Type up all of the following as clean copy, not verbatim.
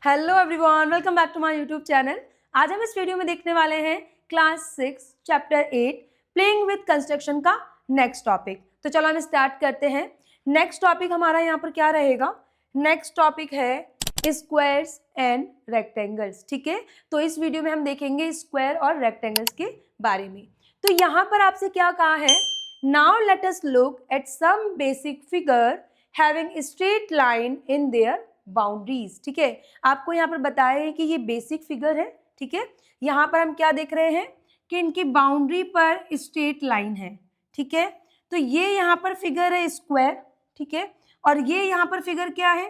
Hello everyone, welcome back to my YouTube channel. आज हम इस वीडियो में देखने वाले हैं class 6 chapter 8 playing with construction का नेक्स्ट टॉपिक। तो चलो हम स्टार्ट करते हैं। नेक्स्ट टॉपिक हमारा यहाँ पर क्या रहेगा? नेक्स्ट टॉपिक है स्क्वायर्स एंड रेक्टेंगल्स। ठीक है, तो इस वीडियो में हम देखेंगे स्क्वायर और रेक्टेंगल्स के बारे में। तो यहाँ पर आपसे क्या कहा है? Now let us look at some basic figure having straight line in their boundaries. ठीक है, आपको यहाँ पर बताया है कि ये बेसिक फिगर है। ठीक है, यहाँ पर हम क्या देख रहे हैं कि इनकी बाउंड्री पर स्ट्रेट लाइन है। ठीक है, तो ये यहाँ पर फिगर है स्क्वायर। ठीक है, और ये यहाँ पर फिगर क्या है?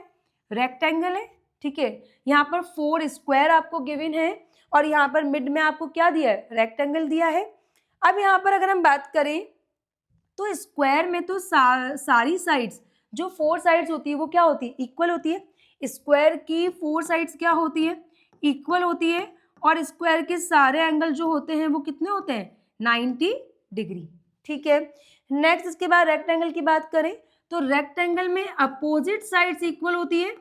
रेक्टेंगल है। ठीक है, यहाँ पर 4 स्क्वायर आपको गिवन है और यहाँ पर मिड में आपको क्या दिया है? रेक्टेंगल दिया है। अब यहाँ पर अगर हम बात करें तो स्क्वायर में तो सारी साइड्स, जो 4 साइड्स होती है वो क्या होती है? इक्वल होती है। स्क्वायर की 4 साइड्स क्या होती है? इक्वल होती है। और स्क्वायर के सारे एंगल जो होते हैं वो कितने होते हैं? 90 डिग्री। ठीक है, नेक्स्ट इसके बाद रेक्टेंगल की बात करें तो रेक्टेंगल में अपोजिट साइड्स इक्वल होती है।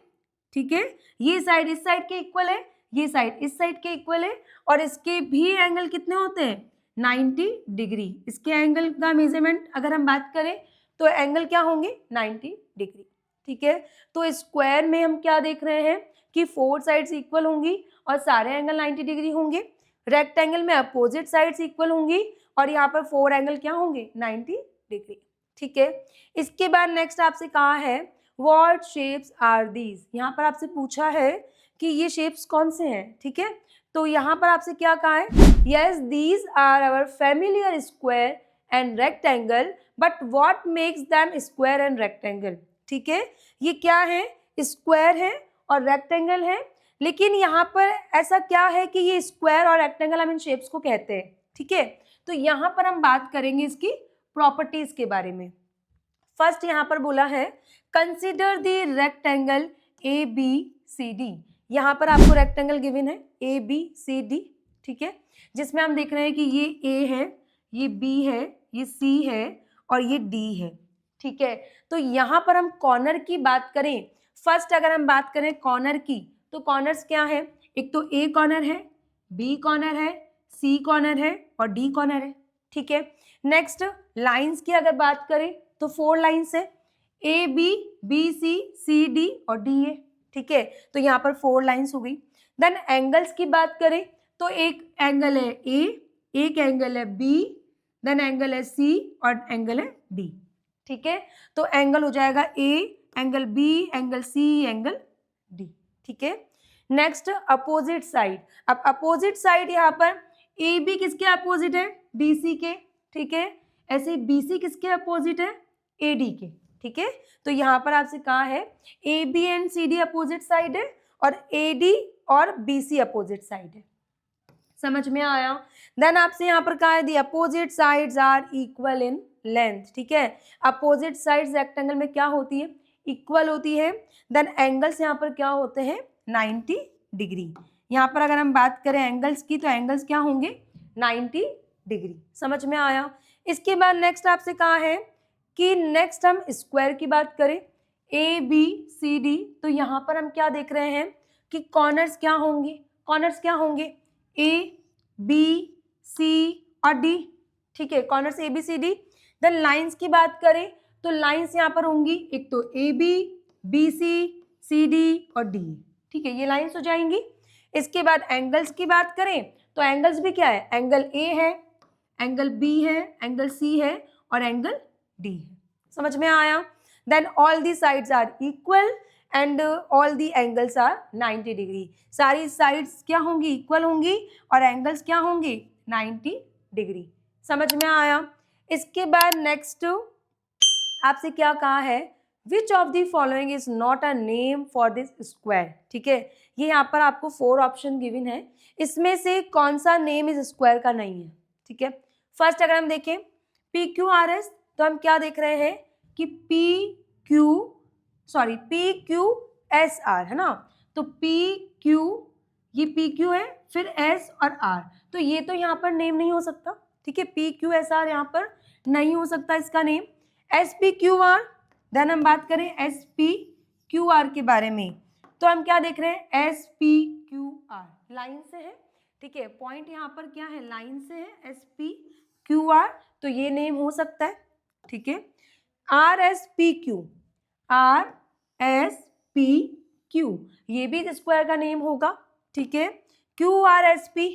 ठीक है, ये साइड इस साइड के इक्वल है, ये साइड इस साइड के इक्वल है और इसके भी एंगल कितने होते हैं? 90 डिग्री। इसके एंगल का मेजरमेंट अगर हम बात करें तो एंगल क्या होंगे? 90 डिग्री। ठीक है, तो स्क्वायर में हम क्या देख रहे हैं कि 4 साइड्स इक्वल होंगी और सारे एंगल 90 डिग्री होंगे। रेक्टेंगल में अपोजिट साइड्स इक्वल होंगी और यहाँ पर 4 एंगल क्या होंगे? 90 डिग्री। ठीक है, इसके बाद नेक्स्ट आपसे कहा है व्हाट शेप्स आर दीज। यहाँ पर आपसे पूछा है कि ये शेप्स कौन से हैं। ठीक है, तो यहाँ पर आपसे क्या कहा है? Yes, these are our familiar square and rectangle, but what makes them square and rectangle. ठीक है, ये क्या है? स्क्वायर है और रेक्टेंगल है, लेकिन यहाँ पर ऐसा क्या है कि ये स्क्वायर और रेक्टेंगल हम इन शेप्स को कहते हैं। ठीक है, तो यहाँ पर हम बात करेंगे इसकी प्रॉपर्टीज के बारे में। फर्स्ट यहाँ पर बोला है consider the rectangle A B C D. यहाँ पर आपको रेक्टेंगल गिवन है ए बी सी डी। ठीक है, जिसमें हम देख रहे हैं कि ये ए है, ये बी है, ये सी है और ये डी है। ठीक है, तो यहाँ पर हम कॉर्नर की बात करें। फर्स्ट अगर हम बात करें कॉर्नर की तो कॉर्नर्स क्या है? एक तो ए कॉर्नर है, बी कॉर्नर है, सी कॉर्नर है और डी कॉर्नर है। ठीक है, नेक्स्ट लाइंस की अगर बात करें तो 4 लाइंस है, A B, B C D और डी ए। ठीक है, तो यहाँ पर 4 लाइंस हो गई। देन एंगल्स की बात करें तो एक एंगल है ए, एक एंगल है बी, देन एंगल है सी और एंगल है डी। ठीक है, तो एंगल हो जाएगा A, angle B, angle C, angle D. ठीक है, नेक्स्ट अपोजिट साइड। अब अपोजिट साइड यहाँ पर ए बी किसके अपोजिट है? डी सी के। ठीक है, ऐसे बी सी किसके अपोजिट है? ए डी के। ठीक है, तो यहाँ पर आपसे कहा है A B and C D opposite side है और ए डी और बी सी अपोजिट साइड है। समझ में आया? देन आपसे यहाँ पर कहा है the opposite sides are equal in length. ठीक है, अपोजिट साइड्स रेक्टेंगल में क्या होती है? इक्वल होती है। देन एंगल्स यहाँ पर क्या होते हैं? 90 डिग्री। यहाँ पर अगर हम बात करें एंगल्स की तो एंगल्स क्या होंगे? 90 डिग्री। समझ में आया? इसके बाद नेक्स्ट आपसे कहा है कि नेक्स्ट हम स्क्वायर की बात करें ए बी सी डी, तो यहाँ पर हम क्या देख रहे हैं कि कॉर्नर्स क्या होंगे? कॉर्नर्स क्या होंगे? ए बी सी और डी। ठीक है, corners A B C D. Then lines की बात करें तो लाइंस यहाँ पर होंगी एक तो ए बी सी डी और डी। ठीक है, ये लाइंस हो जाएंगी। इसके बाद एंगल्स की बात करें तो एंगल्स भी क्या है? एंगल ए है, एंगल बी है, एंगल सी है और एंगल डी है। समझ में आया? Then all the sides are equal and all the angles are 90 degree. सारी साइड्स क्या होंगी? इक्वल होंगी और एंगल्स क्या होंगे? 90 डिग्री। समझ में आया? इसके बाद नेक्स्ट आपसे क्या कहा है? Which of the following is not a name for this square. ठीक है, ये यहाँ पर आपको 4 ऑप्शन गिवन है, इसमें से कौन सा नेम इस स्क्वायर का नहीं है? ठीक है, फर्स्ट अगर हम देखें पी क्यू आर एस तो हम क्या देख रहे हैं कि पी क्यू एस आर है ना, तो पी क्यू, ये पी क्यू है, फिर एस और आर, तो ये तो यहाँ पर नेम नहीं हो सकता। ठीक है, पी क्यू एस आर यहाँ पर नहीं हो सकता इसका name. S P Q R, then हम बात करें एस पी क्यू आर के बारे में तो हम क्या देख रहे हैं, S P Q are, line से है, ठीक है, पॉइंट यहाँ पर क्या है, लाइन से है, एस पी क्यू आर, तो ये नेम हो सकता है, ठीक है, R S P Q, R S P Q, ये भी स्क्वायर का नेम होगा, ठीक है, क्यू आर एस पी,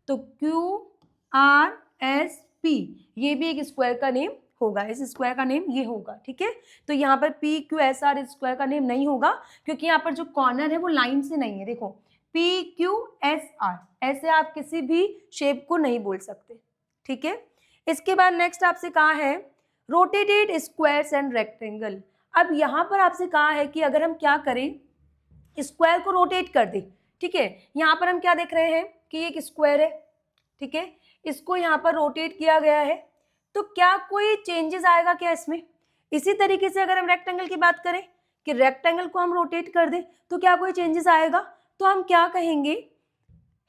तो क्यू आर एस पी ये भी एक स्क्वायर का नेम होगा, इस स्क्वायर का नेम ये होगा, ठीक है। तो यहाँ पर P Q S R square का नेम नहीं होगा, क्योंकि यहाँ पर जो कॉर्नर है वो लाइन से नहीं है, देखो पी क्यू एस आर, ऐसे आप किसी भी शेप को नहीं बोल सकते, ठीक है। इसके बाद नेक्स्ट आपसे कहा है रोटेटेड स्क्वायर्स एंड रेक्टेंगल। अब यहाँ पर आपसे कहा है कि अगर हम क्या करें, स्क्वायर को रोटेट कर दें, ठीक है। यहाँ पर हम क्या देख रहे हैं कि एक स्क्वायर है, ठीक है, इसको यहाँ पर रोटेट किया गया है, तो क्या कोई चेंजेस आएगा क्या इसमें? इसी तरीके से अगर हम रेक्टेंगल की बात करें कि रेक्टेंगल को हम रोटेट कर दें तो क्या कोई चेंजेस आएगा? तो हम क्या कहेंगे,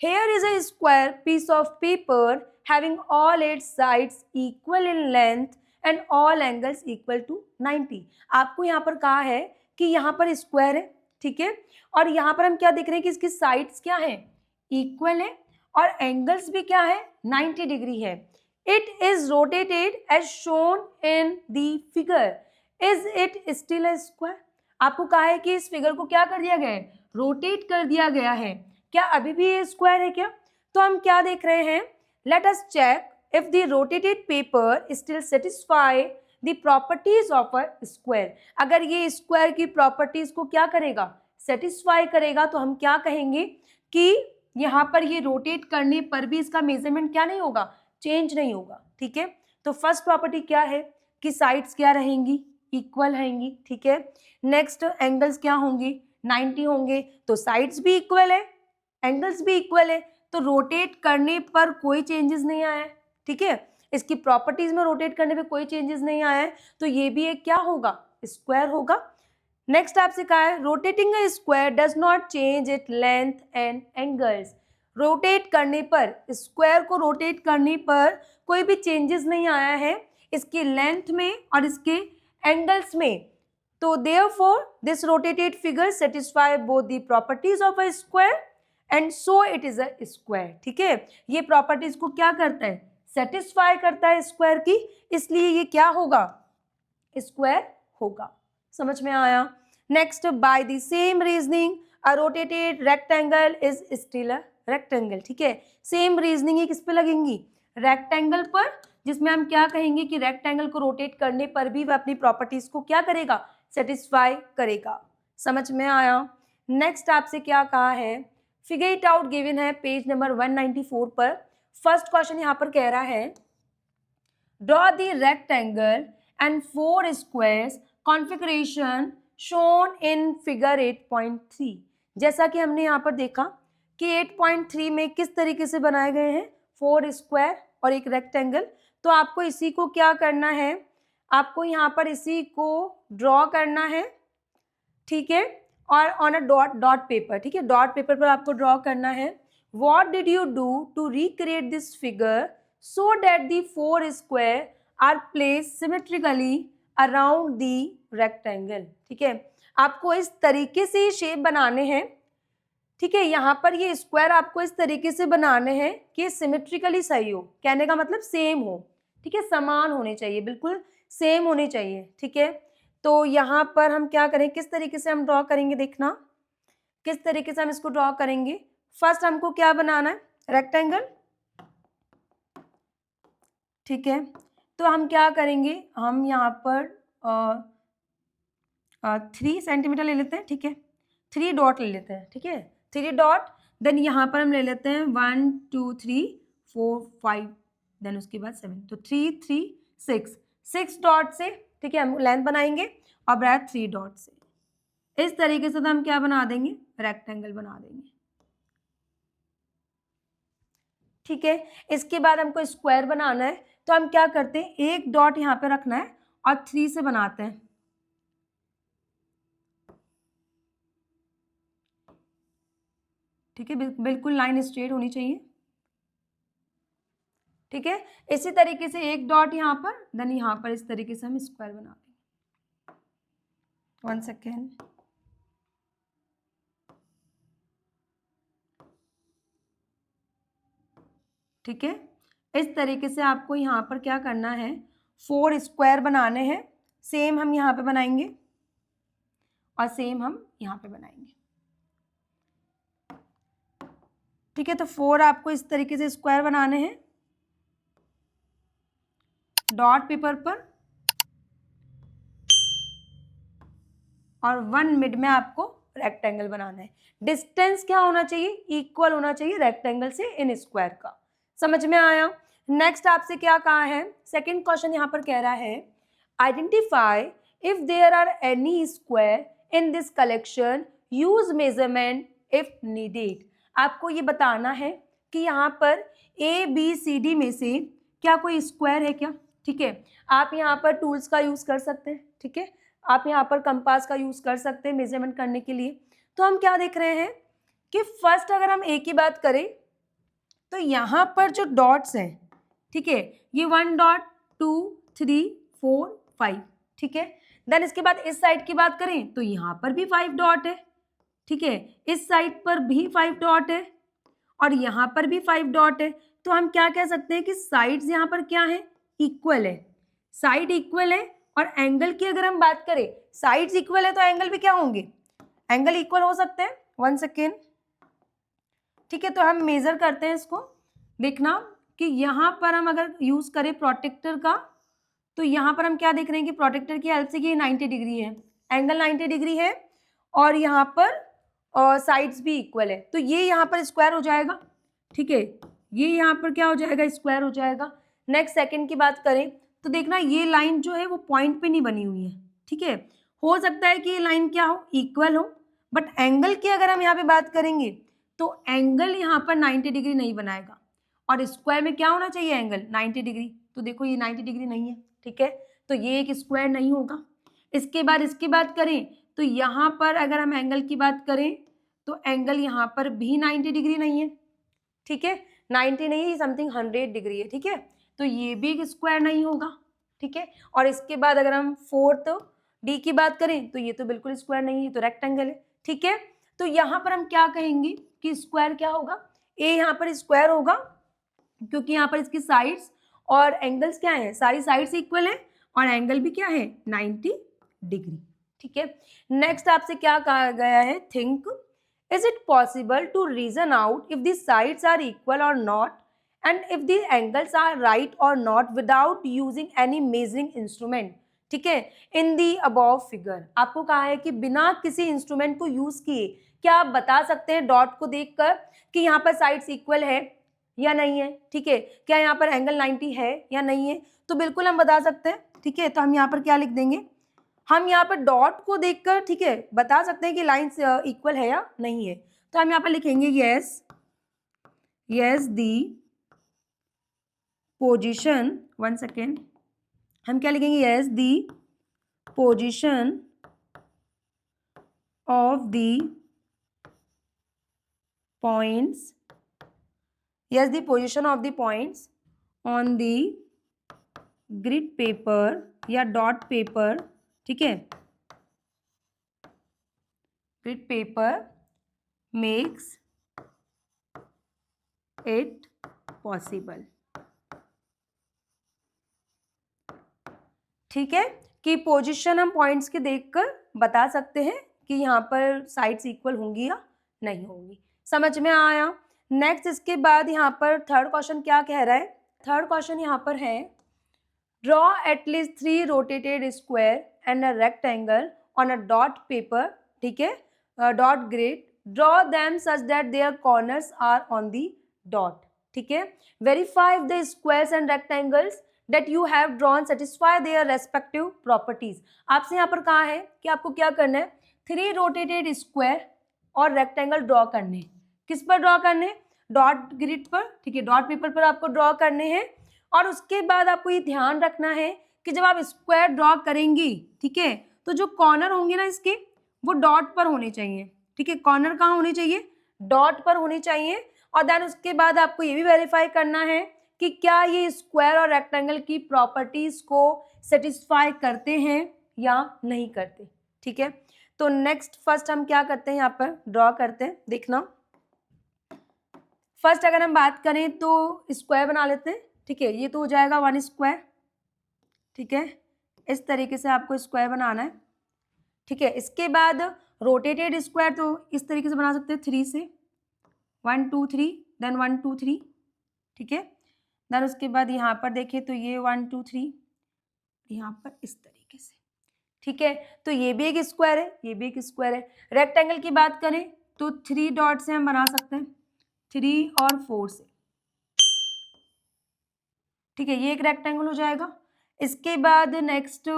here is a square piece of paper having all its sides equal in length and all angles equal to 90। आपको यहाँ पर कहा है कि यहाँ पर स्क्वायर है, ठीक है, और यहाँ पर हम क्या देख रहे हैं कि इसकी साइड्स क्या है, इक्वल है, और एंगल्स भी क्या है, 90 डिग्री है। It is rotated as shown in the figure. Is it still a square? आपको कहा है कि इस फिगर को क्या कर दिया गया है, रोटेट कर दिया गया है, क्या अभी भी ये स्क्वायर है क्या? तो हम क्या देख रहे हैं, let us check if the rotated paper still satisfy the properties of a square. अगर ये स्क्वायर की प्रॉपर्टीज को क्या करेगा, सेटिस्फाई करेगा, तो हम क्या कहेंगे कि यहाँ पर ये रोटेट करने पर भी इसका मेजरमेंट क्या नहीं होगा, चेंज नहीं होगा, ठीक है। तो फर्स्ट प्रॉपर्टी क्या है कि साइड्स क्या रहेंगी, इक्वल रहेंगी, ठीक है। नेक्स्ट एंगल्स क्या होंगे, 90 होंगे, तो साइड्स भी इक्वल है, एंगल्स भी इक्वल है, तो रोटेट करने पर कोई चेंजेस नहीं आया है, ठीक है। इसकी प्रॉपर्टीज में रोटेट करने पे कोई चेंजेस नहीं आया है, तो ये भी एक क्या होगा, स्क्वायर होगा। नेक्स्ट आपसे कहा है rotating a square does not change it length and angles. Rotate करने पर, स्क्वायर को रोटेट करने पर कोई भी चेंजेस नहीं आया है इसकी लेंथ में और इसके एंगल्स में, तो therefore this rotated figure satisfy both the properties of a square and so it is a square, ठीक है। ये प्रॉपर्टीज को क्या करता है, सेटिस्फाई करता है स्क्वायर की, इसलिए ये क्या होगा, स्क्वायर होगा। समझ में आया? Next, by the same reasoning a rotated rectangle is still a rectangle, ठीक है। सेम रीजनिंग किस पे लगेंगी, रेक्टेंगल पर, जिसमें हम क्या कहेंगे कि रेक्टेंगल को रोटेट करने पर भी वह अपनी प्रॉपर्टीज को क्या करेगा, सेटिस्फाई करेगा। समझ में आया? नेक्स्ट आपसे क्या कहा है, फिगर इट आउट गिवन है पेज नंबर 194 पर। फर्स्ट क्वेश्चन यहाँ पर कह रहा है draw the rectangle and 4 squares configuration shown in figure 8.3। जैसा कि हमने यहाँ पर देखा कि 8.3 में किस तरीके से बनाए गए हैं, 4 स्क्वायर और एक रेक्टेंगल। तो आपको इसी को क्या करना है, आपको यहाँ पर इसी को ड्रॉ करना है, ठीक है, और ऑन अ डॉट पेपर, ठीक है, डॉट पेपर पर आपको ड्रॉ करना है। What did you do to recreate this figure so that the 4 square are placed symmetrically around the rectangle, ठीक है। आपको इस तरीके से शेप बनाने हैं, ठीक है। यहाँ पर ये स्क्वायर आपको इस तरीके से बनाने हैं कि सिमेट्रिकली सही हो, कहने का मतलब सेम हो, ठीक है, समान होने चाहिए, बिल्कुल सेम होने चाहिए, ठीक है। तो यहाँ पर हम क्या करें, किस तरीके से हम ड्रॉ करेंगे, देखना किस तरीके से हम इसको ड्रॉ करेंगे। फर्स्ट हमको क्या बनाना है, रेक्टेंगल, ठीक है। तो हम क्या करेंगे, हम यहाँ पर 3 सेंटीमीटर ले लेते हैं, ठीक है, 3 डॉट ले लेते हैं, ठीक है, 3 डॉट, देन यहाँ पर हम ले लेते हैं 1 2 3 4 5, देन उसके बाद 7, तो 3 3 6 डॉट से, ठीक है, हम लेंथ बनाएंगे और ब्रेथ 3 डॉट से। इस तरीके से तो हम क्या बना देंगे, रेक्टेंगल बना देंगे, ठीक है। इसके बाद हमको स्क्वायर बनाना है, तो हम क्या करते हैं, एक डॉट यहाँ पे रखना है और 3 से बनाते हैं, ठीक है, बिल्कुल लाइन स्ट्रेट होनी चाहिए, ठीक है। इसी तरीके से एक डॉट यहाँ पर, देन यहाँ पर इस तरीके से हम स्क्वायर बना देंगे। 1 सेकेंड, ठीक है, इस तरीके से आपको यहाँ पर क्या करना है, 4 स्क्वायर बनाने हैं। सेम हम यहाँ पे बनाएंगे और सेम हम यहाँ पे बनाएंगे। ठीक है, तो 4 आपको इस तरीके से स्क्वायर बनाने हैं डॉट पेपर पर, और 1 मिड में आपको रेक्टेंगल बनाना है। डिस्टेंस क्या होना चाहिए, इक्वल होना चाहिए रेक्टेंगल से इन स्क्वायर का। समझ में आया। नेक्स्ट आपसे क्या कहा है, सेकंड क्वेश्चन यहाँ पर कह रहा है identify if there are any square in this collection, use measurement if needed. आपको ये बताना है कि यहाँ पर ABCD में से क्या कोई स्क्वायर है क्या। ठीक है, आप यहाँ पर टूल्स का यूज कर सकते हैं। ठीक है, आप यहाँ पर कंपास का यूज कर सकते हैं मेजरमेंट करने के लिए। तो हम क्या देख रहे हैं कि फर्स्ट अगर हम A की बात करें तो यहाँ पर जो डॉट्स हैं, ठीक है, ये 1 डॉट 2 3 4 5, ठीक है। देन इसके बाद इस साइड की बात करें तो यहाँ पर भी 5 डॉट है। ठीक है, इस साइड पर भी 5 डॉट है और यहाँ पर भी 5 डॉट है। तो हम क्या कह सकते हैं कि साइड्स यहाँ पर क्या है, इक्वल है। साइड इक्वल है और एंगल की अगर हम बात करें, साइड्स इक्वल है तो एंगल भी क्या होंगे, एंगल इक्वल हो सकते हैं। 1 सेकेंड। ठीक है, तो हम मेजर करते हैं इसको। देखना कि यहाँ पर हम अगर यूज करें प्रोटेक्टर का तो यहाँ पर हम क्या देख रहे हैं कि प्रोटेक्टर की हेल्प से ये 90 डिग्री है, एंगल 90 डिग्री है और यहाँ पर साइड्स भी इक्वल है। तो ये यहाँ पर स्क्वायर हो जाएगा। ठीक है, ये यहाँ पर क्या हो जाएगा, स्क्वायर हो जाएगा। नेक्स्ट सेकंड की बात करें तो देखना ये लाइन जो है वो पॉइंट पे नहीं बनी हुई है। ठीक है, हो सकता है कि ये लाइन क्या हो, इक्वल हो, बट एंगल की अगर हम यहाँ पे बात करेंगे तो एंगल यहाँ पर 90 डिग्री नहीं बनाएगा और स्क्वायर में क्या होना चाहिए, एंगल 90 डिग्री। तो देखो ये 90 डिग्री नहीं है। ठीक है, तो ये एक स्क्वायर नहीं होगा। इसके बाद इसकी बात करें तो यहाँ पर अगर हम एंगल की बात करें तो एंगल यहाँ पर भी 90 डिग्री नहीं है। ठीक है, 90 नहीं है, समथिंग 100 डिग्री है। ठीक है, तो ये भी एक स्क्वायर नहीं होगा। ठीक है, और इसके बाद अगर हम 4th D की बात करें तो ये तो बिल्कुल स्क्वायर नहीं है, तो रेक्टेंगल है। ठीक है, तो यहाँ पर हम क्या कहेंगे कि स्क्वायर क्या होगा, A यहाँ पर स्क्वायर होगा क्योंकि यहाँ पर इसकी साइड्स और एंगल्स क्या है, सारी साइड्स इक्वल है और एंगल भी क्या है, 90 डिग्री। ठीक है, नेक्स्ट आपसे क्या कहा गया है, think is it possible to reason out if the sides are equal और not and if the angles are right और not without using any measuring instrument. ठीक है, इन दी अबव फिगर आपको कहा है कि बिना किसी इंस्ट्रूमेंट को यूज किए क्या आप बता सकते हैं डॉट को देखकर कि यहाँ पर साइड्स इक्वल है या नहीं है। ठीक है, क्या यहाँ पर एंगल 90 है या नहीं है, तो बिल्कुल हम बता सकते हैं। ठीक है, तो हम यहाँ पर क्या लिख देंगे, हम यहाँ पर डॉट को देखकर, ठीक है, बता सकते हैं कि लाइंस इक्वल है या नहीं है। तो हम यहाँ पर लिखेंगे यस दी पोजीशन, 1 सेकेंड, हम क्या लिखेंगे, yes the position of the points, yes the position of the points on the grid paper या dot paper, ठीक है, grid paper makes it possible। ठीक है, कि पोजीशन हम पॉइंट्स के देखकर बता सकते हैं कि यहाँ पर साइड्स इक्वल होंगी या नहीं होंगी। समझ में आया। नेक्स्ट इसके बाद यहाँ पर थर्ड क्वेश्चन क्या कह रहा है, थर्ड क्वेश्चन यहाँ पर है draw at least 3 rotated square and a rectangle on a dot paper. ठीक है, dot grid, draw them such that their corners are on the dot. ठीक है, verify the squares and rectangles that you have drawn satisfy their respective properties। आपसे यहाँ पर कहा है कि आपको क्या करना है, 3 रोटेटेड स्क्वायर और रेक्टेंगल ड्रॉ करने। किस पर ड्रॉ करने, डॉट ग्रिड पर। ठीक है, डॉट पेपर पर आपको ड्रॉ करने हैं और उसके बाद आपको ये ध्यान रखना है कि जब आप स्क्वायर ड्रॉ करेंगी, ठीक है, तो जो कॉर्नर होंगे ना इसके वो डॉट पर होने चाहिए। ठीक है, कॉर्नर कहाँ होने चाहिए, डॉट पर होने चाहिए। और देन उसके बाद आपको ये भी वेरीफाई करना है कि क्या ये स्क्वायर और रेक्टेंगल की प्रॉपर्टीज को सेटिस्फाई करते हैं या नहीं करते। ठीक है, तो नेक्स्ट फर्स्ट हम क्या करते हैं, यहाँ पर ड्रॉ करते हैं। देखना फर्स्ट अगर हम बात करें तो स्क्वायर बना लेते हैं, ठीक है। ये तो हो जाएगा 1 स्क्वायर, ठीक है। इस तरीके से आपको स्क्वायर बनाना है, ठीक है। इसके बाद रोटेटेड स्क्वायर तो इस तरीके से बना सकते हैं 3 से, 1 2 3, देन 1 2 3, ठीक है। देन उसके बाद यहाँ पर देखें तो ये 1 2 3, यहाँ पर इस तरीके से, ठीक है। तो ये भी एक स्क्वायर है, ये भी एक स्क्वायर है। रेक्टेंगल की बात करें तो 3 डॉट से हम बना सकते हैं, 3 और 4 से, ठीक है। ये एक रेक्टेंगल हो जाएगा। इसके बाद नेक्स्ट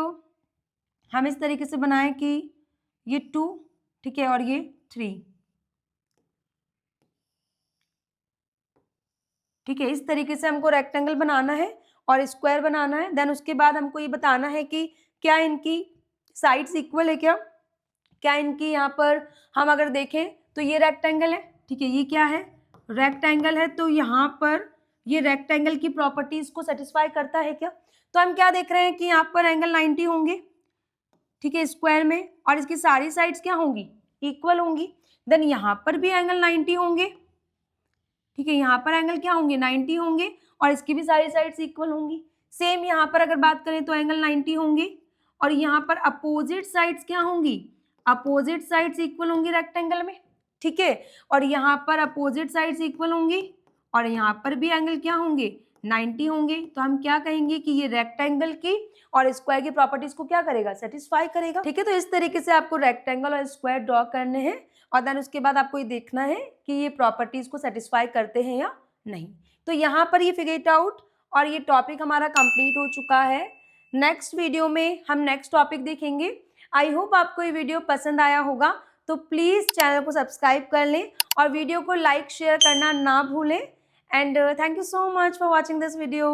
हम इस तरीके से बनाएं कि ये 2, ठीक है, और ये 3, ठीक है। इस तरीके से हमको रेक्टेंगल बनाना है और स्क्वायर बनाना है। देन उसके बाद हमको ये बताना है कि क्या इनकी साइड्स इक्वल है, क्या इनकी यहाँ पर हम अगर देखें तो ये रेक्टेंगल है, ठीक है। ये क्या है, रेक्टेंगल है। तो यहाँ पर ये रेक्टेंगल की प्रॉपर्टीज को सेटिस्फाई करता है क्या? तो हम क्या देख रहे हैं कि यहाँ पर एंगल 90 होंगे, ठीक है, स्क्वायर में, और इसकी सारी साइड्स क्या होंगी, इक्वल होंगी। देन यहाँ पर भी एंगल 90 होंगे, ठीक है। यहाँ पर एंगल क्या होंगे, 90 होंगे, और इसकी भी सारी साइड्स इक्वल होंगी। सेम यहाँ पर अगर बात करें तो एंगल 90 होंगे, और यहाँ पर अपोजिट साइड्स क्या होंगी, अपोजिट साइड्स इक्वल होंगी रेक्टेंगल में, ठीक है। और यहाँ पर अपोजिट साइड्स इक्वल होंगी, और यहाँ पर भी एंगल क्या होंगे, 90 होंगे। तो हम क्या कहेंगे कि ये रेक्टेंगल की और स्क्वायर की प्रॉपर्टीज को क्या करेगा, सेटिस्फाई करेगा, ठीक है। तो इस तरीके से आपको रेक्टेंगल और स्क्वायर ड्रॉ करने हैं, और देन उसके बाद आपको ये देखना है कि ये प्रॉपर्टीज को सेटिस्फाई करते हैं या नहीं। तो यहाँ पर ये फिगर इट आउट, और ये टॉपिक हमारा कंप्लीट हो चुका है। नेक्स्ट वीडियो में हम नेक्स्ट टॉपिक देखेंगे। आई होप आपको ये वीडियो पसंद आया होगा, तो प्लीज़ चैनल को सब्सक्राइब कर लें और वीडियो को लाइक शेयर करना ना भूलें। And thank you so much for watching this video.